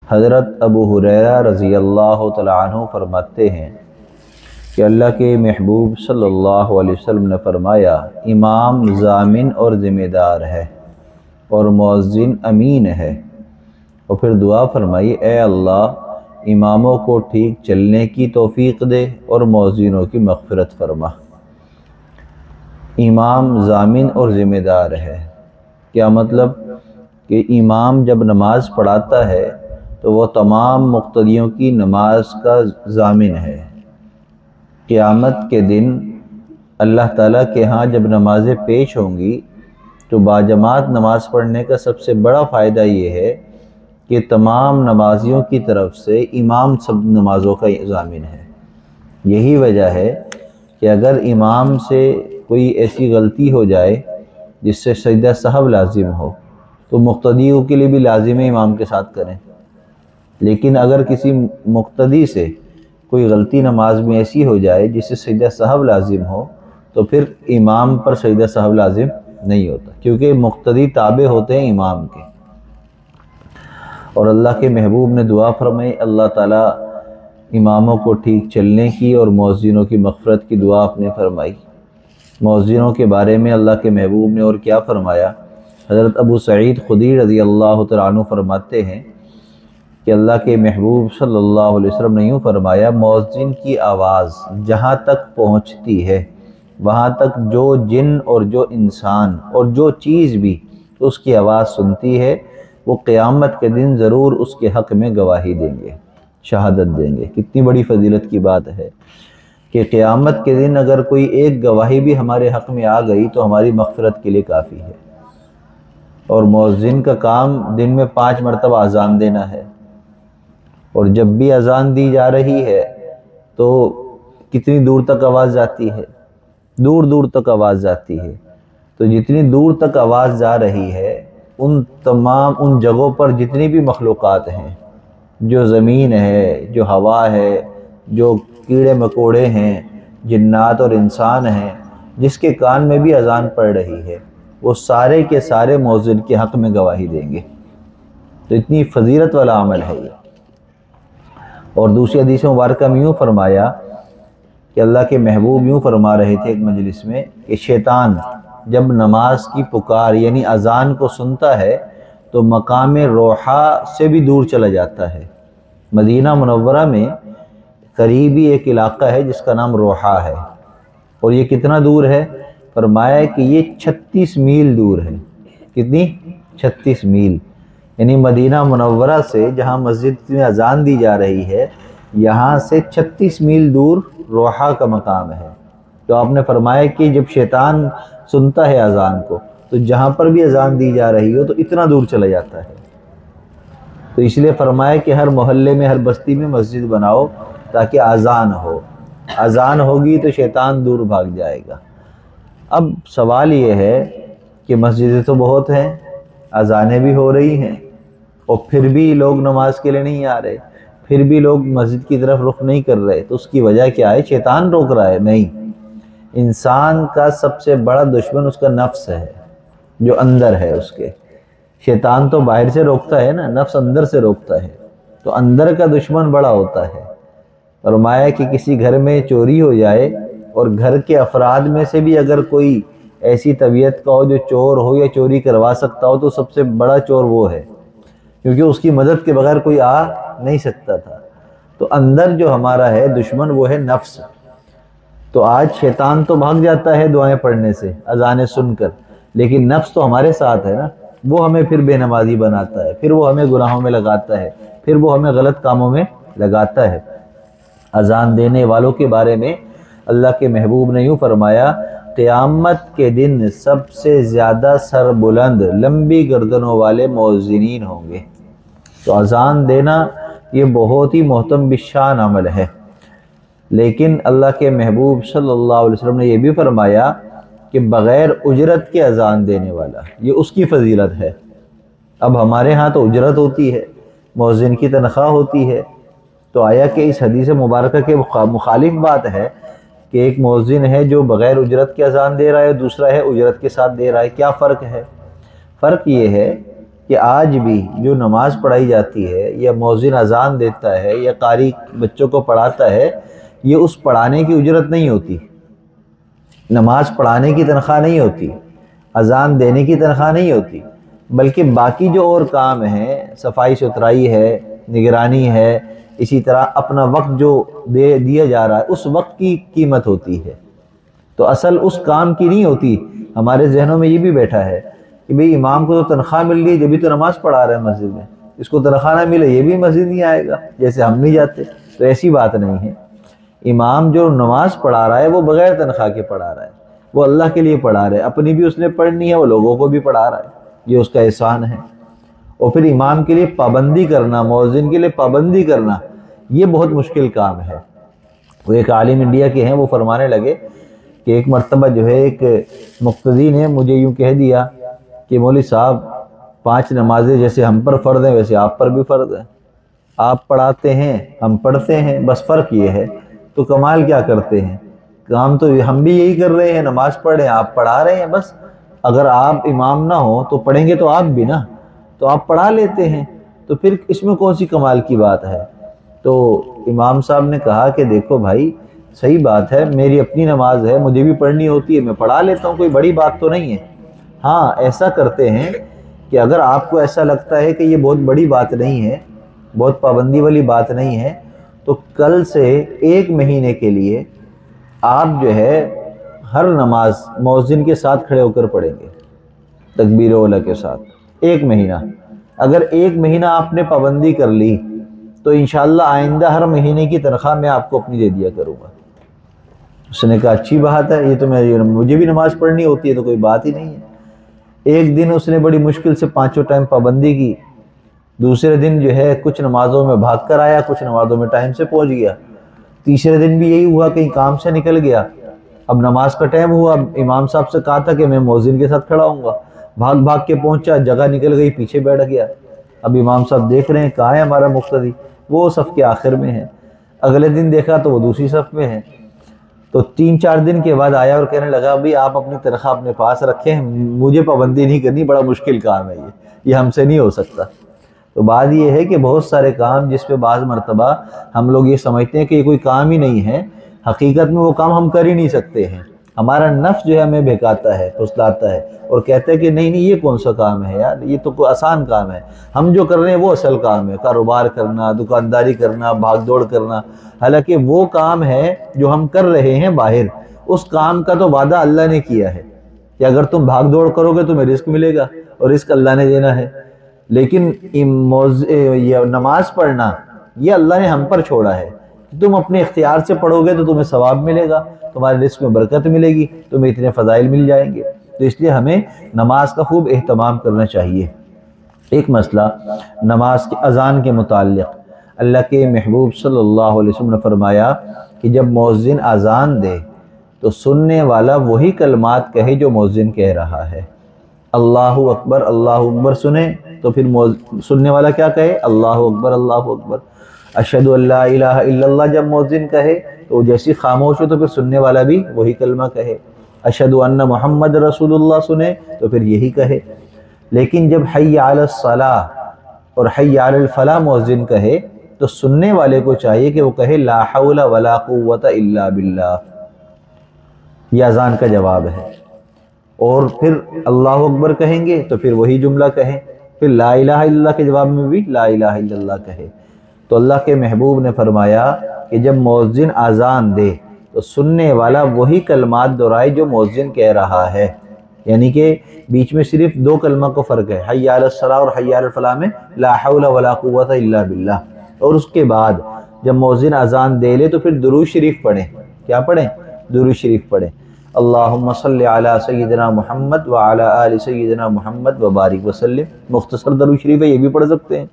حضرت ابو ہریرہ رضی اللہ تعالیٰ عنہ فرماتے ہیں کہ اللہ کے محبوب صلی اللہ علیہ وسلم نے فرمایا، امام ضامن اور ذمہ دار ہے اور مؤذن امین ہے۔ اور پھر دعا فرمائی، اے اللہ اماموں کو ٹھیک چلنے کی توفیق دے اور مؤذنوں کی مغفرت فرما۔ امام ضامن اور ذمہ دار ہے، کیا مطلب؟ کہ امام جب نماز پڑھاتا ہے تو وہ تمام مقتدیوں کی نماز کا ضامن ہے۔ قیامت کے دن اللہ تعالیٰ کے ہاں جب نمازیں پیش ہوں گی تو باجماعت نماز پڑھنے کا سب سے بڑا فائدہ یہ ہے کہ تمام نمازیوں کی طرف سے امام سب نمازوں کا ضامن ہے۔ یہی وجہ ہے کہ اگر امام سے کوئی ایسی غلطی ہو جائے جس سے سجدہ سہو لازم ہو تو مقتدیوں کے لیے بھی لازم ہے امام کے ساتھ کریں، لیکن اگر کسی مقتدی سے کوئی غلطی نماز میں ایسی ہو جائے جس سے سجدہ سہو لازم ہو تو پھر امام پر سجدہ سہو لازم نہیں ہوتا، کیونکہ مقتدی تابع ہوتے ہیں امام کے۔ اور اللہ کے محبوب نے دعا فرمائی، اللہ تعالیٰ اماموں کو ٹھیک چلنے کی اور مؤذنوں کی مغفرت کی دعا آپ نے فرمائی۔ مؤذنوں کے بارے میں اللہ کے محبوب نے اور کیا فرمایا؟ حضرت ابو سعید خدری رضی اللہ تعالیٰ عنہ فرماتے ہیں کہ اللہ کے محبوب صلی اللہ علیہ وسلم نے یوں فرمایا، مؤذن کی آواز جہاں تک پہنچتی ہے وہاں تک جو جن اور جو انسان اور جو چیز بھی اس کی آواز سنتی ہے وہ قیامت کے دن ضرور اس کے حق میں گواہی دیں گے، شہادت دیں گے۔ کتنی بڑی فضیلت کی بات ہے کہ قیامت کے دن اگر کوئی ایک گواہی بھی ہمارے حق میں آ گئی تو ہماری مغفرت کے لیے کافی ہے۔ اور مؤذن کا کام دن میں 5 مرتبہ اذان دینا ہے، اور جب بھی اذان دی جا رہی ہے تو کتنی دور تک آواز جاتی ہے؟ دور دور تک آواز جاتی ہے۔ تو جتنی دور تک آواز جا رہی ہے ان جگہوں پر جتنی بھی مخلوقات ہیں، جو زمین ہے، جو ہوا ہے، جو کیڑے مکوڑے ہیں، جنات اور انسان ہیں، جس کے کان میں بھی اذان پڑ رہی ہے، وہ سارے کے سارے مؤذن کے حق میں گواہی دیں گے۔ تو اتنی فضیلت والا عمل ہے یہ۔ اور دوسری حدیث مبارکہ میں یوں فرمایا کہ اللہ کے محبوب یوں فرما رہے تھے ایک مجلس میں کہ شیطان جب نماز کی پکار یعنی اذان کو سنتا ہے تو مقام روحا سے بھی دور چلا جاتا ہے۔ مدینہ منورہ میں قریبی ایک علاقہ ہے جس کا نام روحا ہے، اور یہ کتنا دور ہے؟ فرمایا کہ یہ 36 میل دور ہے۔ کتنی؟ 36 میل، یعنی مدینہ منورہ سے جہاں مسجد میں اذان دی جا رہی ہے یہاں سے 36 میل دور روحا کا مقام ہے۔ تو آپ نے فرمایا کہ جب شیطان سنتا ہے اذان کو تو جہاں پر بھی اذان دی جا رہی ہو تو اتنا دور چلا جاتا ہے۔ تو اس لیے فرمایا کہ ہر محلے میں، ہر بستی میں مسجد بناؤ تاکہ اذان ہو۔ اذان ہوگی تو شیطان دور بھاگ جائے گا۔ اب سوال یہ ہے کہ مسجدیں تو بہت ہیں، اذانیں بھی ہو رہی ہیں، اور پھر بھی لوگ نماز کے لیے نہیں آ رہے، پھر بھی لوگ مسجد کی طرف رخ نہیں کر رہے، تو اس کی وجہ کیا ہے؟ شیطان روک رہا ہے؟ نہیں، انسان کا سب سے بڑا دشمن اس کا نفس ہے، جو اندر ہے اس کے۔ شیطان تو باہر سے روکتا ہے نا، نفس اندر سے روکتا ہے، تو اندر کا دشمن بڑا ہوتا ہے۔ فرمایا کہ کسی گھر میں چوری ہو جائے اور گھر کے افراد میں سے بھی اگر کوئی ایسی طبیعت کا ہو جو چور ہو یا چوری کروا سکتا ہو تو سب سے بڑا چور وہ ہے، کیونکہ اس کی مدد کے بغیر کوئی آ نہیں سکتا تھا۔ تو اندر جو ہمارا ہے دشمن وہ ہے نفس۔ تو آج شیطان تو بھاگ جاتا ہے دعائیں پڑھنے سے، اذانیں سن کر، لیکن نفس تو ہمارے ساتھ ہے نا، وہ ہمیں پھر بے نمازی بناتا ہے، پھر وہ ہمیں گناہوں میں لگاتا ہے، پھر وہ ہمیں غلط کاموں میں لگاتا ہے۔ اذان دینے والوں کے بارے میں اللہ کے محبوب نے یوں فرمایا، قیامت کے دن سب سے زیادہ سر بلند لمبی گردنوں والے مؤذنین ہوں گے۔ تو اذان دینا یہ بہت ہی محترم بالشان عمل ہے، لیکن اللہ کے محبوب صلی اللہ علیہ وسلم نے یہ بھی فرمایا کہ بغیر اجرت کے اذان دینے والا، یہ اس کی فضیلت ہے۔ اب ہمارے ہاں تو اجرت ہوتی ہے، مؤذن کی تنخواہ ہوتی ہے، تو آیا کہ اس حدیث مبارکہ کے مخالف بات ہے کہ ایک مؤذن ہے جو بغیر اجرت کے اذان دے رہا ہے، دوسرا ہے اجرت کے ساتھ دے رہا ہے، کیا فرق ہے؟ فرق یہ ہے کہ آج بھی جو نماز پڑھائی جاتی ہے یا مؤذن اذان دیتا ہے یا قاری بچوں کو پڑھاتا ہے، یہ اس پڑھانے کی اجرت نہیں ہوتی، نماز پڑھانے کی تنخواہ نہیں ہوتی، اذان دینے کی تنخواہ نہیں ہوتی، بلکہ باقی جو اور کام ہیں، صفائی ستھرائی ہے، نگرانی ہے، اسی طرح اپنا وقت جو دیا جا رہا ہے اس وقت کی قیمت ہوتی ہے۔ تو اصل اس کام کی نہیں ہوتی۔ ہمارے ذہنوں میں یہ بھی بیٹھا ہے کہ بھئی امام کو تو تنخواہ مل رہی ہے جبھی تو نماز پڑھا رہا ہے مسجد میں، اس کو تنخواہ نہ ملے یہ بھی مسجد نہیں آئے گا، جیسے ہم نہیں جاتے۔ تو ایسی بات نہیں ہے، امام جو نماز پڑھا رہا ہے وہ بغیر تنخواہ کے پڑھا رہا ہے، وہ اللہ کے لیے پڑھا رہا ہے، اپنی بھی اس نے پڑھنی ہے، وہ لوگوں کو بھی پڑھا رہا ہے، یہ اس کا احسان ہے۔ اور پھر امام کے لیے پابندی کرنا، مؤذن کے لیے پابندی کرنا، یہ بہت مشکل کام ہے۔ وہ ایک عالم انڈیا کے ہیں، وہ فرمانے لگے کہ ایک مرتبہ جو ہے ایک مقتدی نے مجھے یوں کہہ دیا کہ مولوی صاحب 5 نمازیں جیسے ہم پر فرض ہیں ویسے آپ پر بھی فرض ہیں، آپ پڑھاتے ہیں ہم پڑھتے ہیں، بس فرق یہ ہے تو کمال کیا کرتے ہیں، کام تو ہم بھی یہی کر رہے ہیں، نماز پڑھ رہے ہیں آپ پڑھا رہے ہیں، بس اگر آپ امام نہ ہوں تو پڑھیں گے تو آپ بھی نا، تو آپ پڑھا لیتے ہیں، تو پھر اس میں کون سی کمال کی بات ہے۔ تو امام صاحب نے کہا کہ دیکھو بھائی صحیح بات ہے، میری اپنی نماز ہے، مجھے بھی پڑھنی ہوتی ہے، میں پڑھا لیتا ہوں، کوئی بڑی بات تو نہیں ہے۔ ہاں ایسا کرتے ہیں کہ اگر آپ کو ایسا لگتا ہے کہ یہ بہت بڑی بات نہیں ہے، بہت پابندی والی بات نہیں ہے، تو کل سے 1 مہینے کے لیے آپ جو ہے ہر نماز مؤذن کے ساتھ کھڑے ہو کر پڑھیں گے، تکبیر اولیٰ کے ساتھ، 1 مہینہ۔ اگر 1 مہینہ آپ نے پابندی کر لی تو انشاءاللہ آئندہ ہر مہینے کی تنخواہ میں آپ کو اپنی دے دیا کروں گا۔ اس نے کہا اچھی بات ہے، یہ تو مجھے بھی نماز پڑھنی ہوتی ہے تو کوئی بات ہی نہیں ہے۔ ایک دن اس نے بڑی مشکل سے 5 ٹائم پابندی کی، دوسرے دن جو ہے کچھ نمازوں میں بھاگ کر آیا، کچھ نمازوں میں ٹائم سے پہنچ گیا، تیسرے دن بھی یہی ہوا، کہیں کام سے نکل گیا، اب نماز کا ٹائم ہوا، امام صاحب سے کہا تھا کہ میں مؤذن کے ساتھ کھڑا ہوں گا، بھاگ بھاگ کے پہنچا، جگہ نکل گئی، پیچھے بیٹھ گیا۔ اب امام صاحب دیکھ رہے ہیں کہاں ہے ہمارا مقتدی، وہ صف کے آخر میں ہے، اگلے دن دیکھا تو وہ دوسری صف میں ہے۔ تو 3-4 دن کے بعد آیا اور کہنے لگا بھئی آپ اپنی تنخواہ اپنے پاس رکھیں، مجھے پابندی نہیں کرنی، بڑا مشکل کام ہے یہ ہم سے نہیں ہو سکتا۔ تو بات یہ ہے کہ بہت سارے کام جس پہ بعض مرتبہ ہم لوگ یہ سمجھتے ہیں کہ یہ کوئی کام ہی نہیں ہے، حقیقت میں وہ کام ہم کر ہی نہیں سکتے ہیں، ہمارا نفس جو ہے ہمیں بہکاتا ہے، پھسلاتا ہے اور کہتا ہے کہ نہیں نہیں یہ کون سا کام ہے یار، یہ تو کوئی آسان کام ہے، ہم جو کر رہے ہیں وہ اصل کام ہے، کاروبار کرنا، دکانداری کرنا، بھاگ دوڑ کرنا، حالانکہ وہ کام ہے جو ہم کر رہے ہیں باہر، اس کام کا تو وعدہ اللہ نے کیا ہے کہ اگر تم بھاگ دوڑ کرو گے تمہیں رزق ملے گا، اور رزق اللہ نے دینا ہے۔ لیکن یہ نماز پڑھنا یہ اللہ نے ہم پر چھوڑا ہے، تم اپنے اختیار سے پڑھو گے تو تمہیں ثواب ملے گا، تمہارے رزق میں برکت ملے گی، تمہیں اتنے فضائل مل جائیں گے۔ تو اس لیے ہمیں نماز کا خوب اہتمام کرنا چاہیے۔ ایک مسئلہ نماز کی اذان کے متعلق، اللہ کے محبوب صلی اللہ علیہ وسلم نے فرمایا کہ جب مؤذن اذان دے تو سننے والا وہی کلمات کہے جو مؤذن کہہ رہا ہے۔ اللہ اکبر سنیں تو پھر سننے والا کیا کہے؟ اللہ اکبر اللہ اکبر۔ اشہد ان لا الہ الا اللہ جب مؤذن کہے تو جیسی خاموش ہو تو پھر سننے والا بھی وہی کلمہ کہے۔ اشہد ان محمد رسول اللہ سنے تو پھر یہی کہے۔ لیکن جب حی علی الصلاۃ اور حی علی الفلاح مؤذن کہے تو سننے والے کو چاہیے کہ وہ کہے لا حول ولا قوت الا باللہ، یہ اذان کا جواب ہے۔ اور پھر اللہ اکبر کہیں گے تو پھر وہی جملہ کہیں، پھر لا الہ الا اللہ کے جواب میں بھی لا الہ الا اللہ کہے۔ تو اللہ کے محبوب نے فرمایا کہ جب مؤذن اذان دے تو سننے والا وہی کلمات دہرائے جو مؤذن کہہ رہا ہے، یعنی کہ بیچ میں صرف 2 کلمہ کو فرق ہے، حی علی الصلاۃ اور حی علی الفلاح میں لا حول ولا قوت الا باللہ۔ اور اس کے بعد جب مؤذن اذان دے لے تو پھر درود شریف پڑھیں۔ کیا پڑھیں؟ درود شریف پڑھیں۔ اللہم صلی علی سیدنا محمد وعلی آل سیدنا محمد وبارک وسلم، مختصر درود شریف ہے، یہ بھی پڑھ سکتے ہیں۔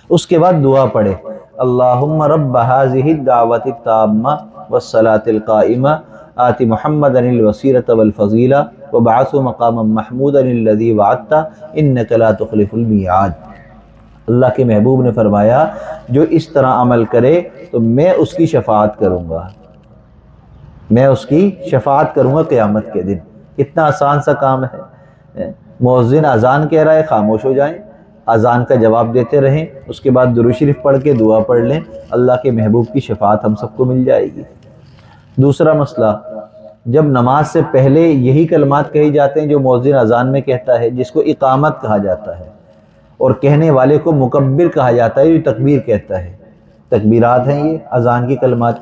اس کے بعد دعا پڑھے اللہم رب هذه الدعوة التامة والصلاة القائمة آت محمدا الوسیلۃ والفضیلہ وابعثه مقاما محمودا الذی وعدته انک لا تخلف المیعاد۔ اللہ کے محبوب نے فرمایا جو اس طرح عمل کرے تو میں اس کی شفاعت کروں گا، میں اس کی شفاعت کروں گا قیامت کے دن۔ کتنا آسان سا کام ہے، مؤذن اذان کہہ رہا ہے خاموش ہو جائیں، اذان کا جواب دیتے رہیں، اس کے بعد درود شریف پڑھ کے دعا پڑھ لیں، اللہ کے محبوب کی شفاعت ہم سب کو مل جائے گی۔ دوسرا مسئلہ، جب نماز سے پہلے یہی کلمات کہی جاتے ہیں جو مؤذن اذان میں کہتا ہے، جس کو اقامت کہا جاتا ہے، اور کہنے والے کو مکبر کہا جاتا ہے، جو تکبیر کہتا ہے، تکبیرات ہیں یہ اذان کی کلمات،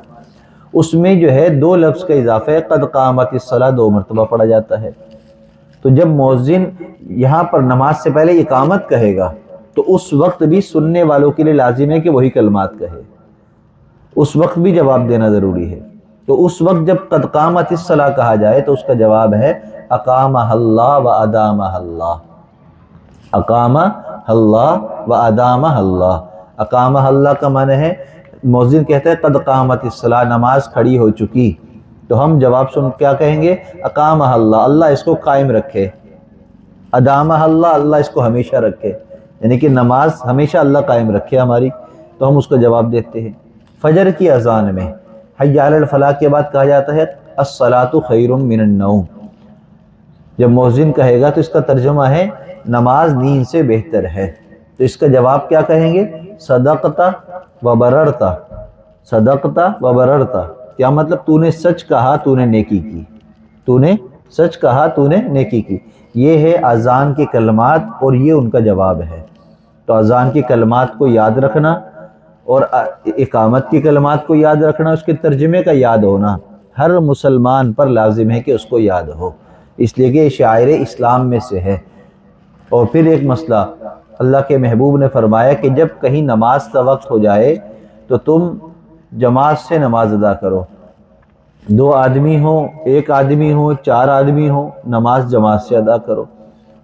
اس میں جو ہے 2 لفظ کا اضافہ ہے، قد قامت الصلاۃ 2 مرتبہ پڑھا جاتا ہے۔ تو جب مؤذن یہاں پر نماز سے پہلے اقامت کہے گا تو اس وقت بھی سننے والوں کے لیے لازم ہے کہ وہی کلمات کہے، اس وقت بھی جواب دینا ضروری ہے۔ تو اس وقت جب قد قامت الصلاۃ کہا جائے تو اس کا جواب ہے اقامہ اللہ و ادامہ اللہ، اقامہ اللہ و ادامہ اللہ۔ اقامہ اللہ کا معنی ہے مؤذن کہتا ہے قد قامت الصلاۃ، نماز کھڑی ہو چکی، تو ہم جواب سن کیا کہیں گے؟ اقامہ اللہ، اللہ اس کو قائم رکھے، ادامہ اللہ، اللہ اس کو ہمیشہ رکھے، یعنی کہ نماز ہمیشہ اللہ قائم رکھے ہماری، تو ہم اس کا جواب دیتے ہیں۔ فجر کی اذان میں حی علی الفلاح کے بعد کہا جاتا ہے الصلاۃ خیر من النوم۔ جب مؤذن کہے گا تو اس کا ترجمہ ہے نماز نیند سے بہتر ہے، تو اس کا جواب کیا کہیں گے؟ صدقت و بررت، صدقت و بررت، کیا مطلب؟ تو نے سچ کہا، تو نے نیکی کی، تو نے سچ کہا، تو نے نیکی کی۔ یہ ہے اذان کے کلمات اور یہ ان کا جواب ہے۔ تو اذان کی کلمات کو یاد رکھنا اور اقامت کی کلمات کو یاد رکھنا، اس کے ترجمے کا یاد ہونا ہر مسلمان پر لازم ہے کہ اس کو یاد ہو، اس لیے کہ یہ شعائر اسلام میں سے ہے۔ اور پھر ایک مسئلہ، اللہ کے محبوب نے فرمایا کہ جب کہیں نماز کا وقت ہو جائے تو تم جماعت سے نماز ادا کرو، 2 آدمی ہوں، 1 آدمی ہوں، 4 آدمی ہوں، نماز جماعت سے ادا کرو،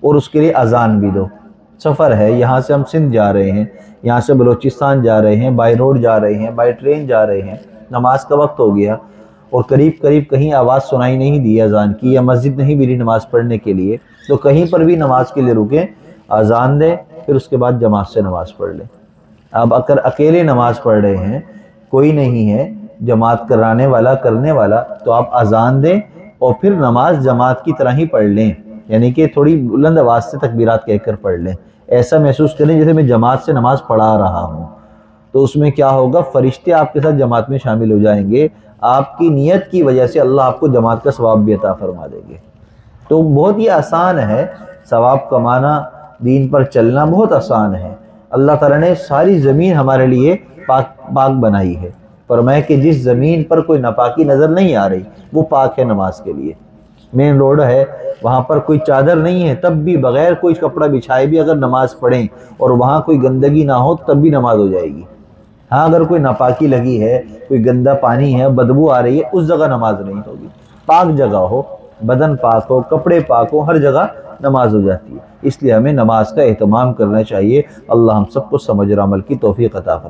اور اس کے لیے اذان بھی دو۔ سفر ہے، یہاں سے ہم سندھ جا رہے ہیں، یہاں سے بلوچستان جا رہے ہیں، بائی روڈ جا رہے ہیں، بائی ٹرین جا رہے ہیں، نماز کا وقت ہو گیا اور قریب کہیں آواز سنائی نہیں دی اذان کی، یا مسجد نہیں ملی نماز پڑھنے کے لیے، تو کہیں پر بھی نماز کے لیے رکیں، اذان دیں، پھر اس کے بعد جماعت سے نماز پڑھ لیں۔ اب اگر اکیلے نماز پڑھ رہے ہیں، کوئی نہیں ہے جماعت کرانے والا کرنے والا، تو آپ اذان دیں اور پھر نماز جماعت کی طرح ہی پڑھ لیں، یعنی کہ تھوڑی بلند آواز سے تکبیرات کہہ کر پڑھ لیں، ایسا محسوس کریں جیسے میں جماعت سے نماز پڑھا رہا ہوں۔ تو اس میں کیا ہوگا؟ فرشتے آپ کے ساتھ جماعت میں شامل ہو جائیں گے، آپ کی نیت کی وجہ سے اللہ آپ کو جماعت کا ثواب بھی عطا فرما دیں گے۔ تو بہت ہی آسان ہے ثواب کمانا، دین پر چلنا بہت آسان ہے۔ اللہ تعالیٰ نے ساری زمین ہمارے لیے پاک بنائی ہے، فرمایا کہ جس زمین پر کوئی ناپاکی نظر نہیں آ رہی وہ پاک ہے نماز کے لیے۔ مین روڈ ہے، وہاں پر کوئی چادر نہیں ہے، تب بھی بغیر کوئی کپڑا بچھائے بھی اگر نماز پڑھیں اور وہاں کوئی گندگی نہ ہو تب بھی نماز ہو جائے گی۔ ہاں اگر کوئی ناپاکی لگی ہے، کوئی گندا پانی ہے، بدبو آ رہی ہے، اس جگہ نماز نہیں ہوگی۔ پاک جگہ ہو، بدن پاک ہو، کپڑے پاک ہو، ہر جگہ نماز ہو جاتی ہے۔ اس لیے ہمیں نماز کا اہتمام کرنا چاہیے۔ اللہ ہم سب کو سمجھ اور عمل کی توفیق عطا فرمائے۔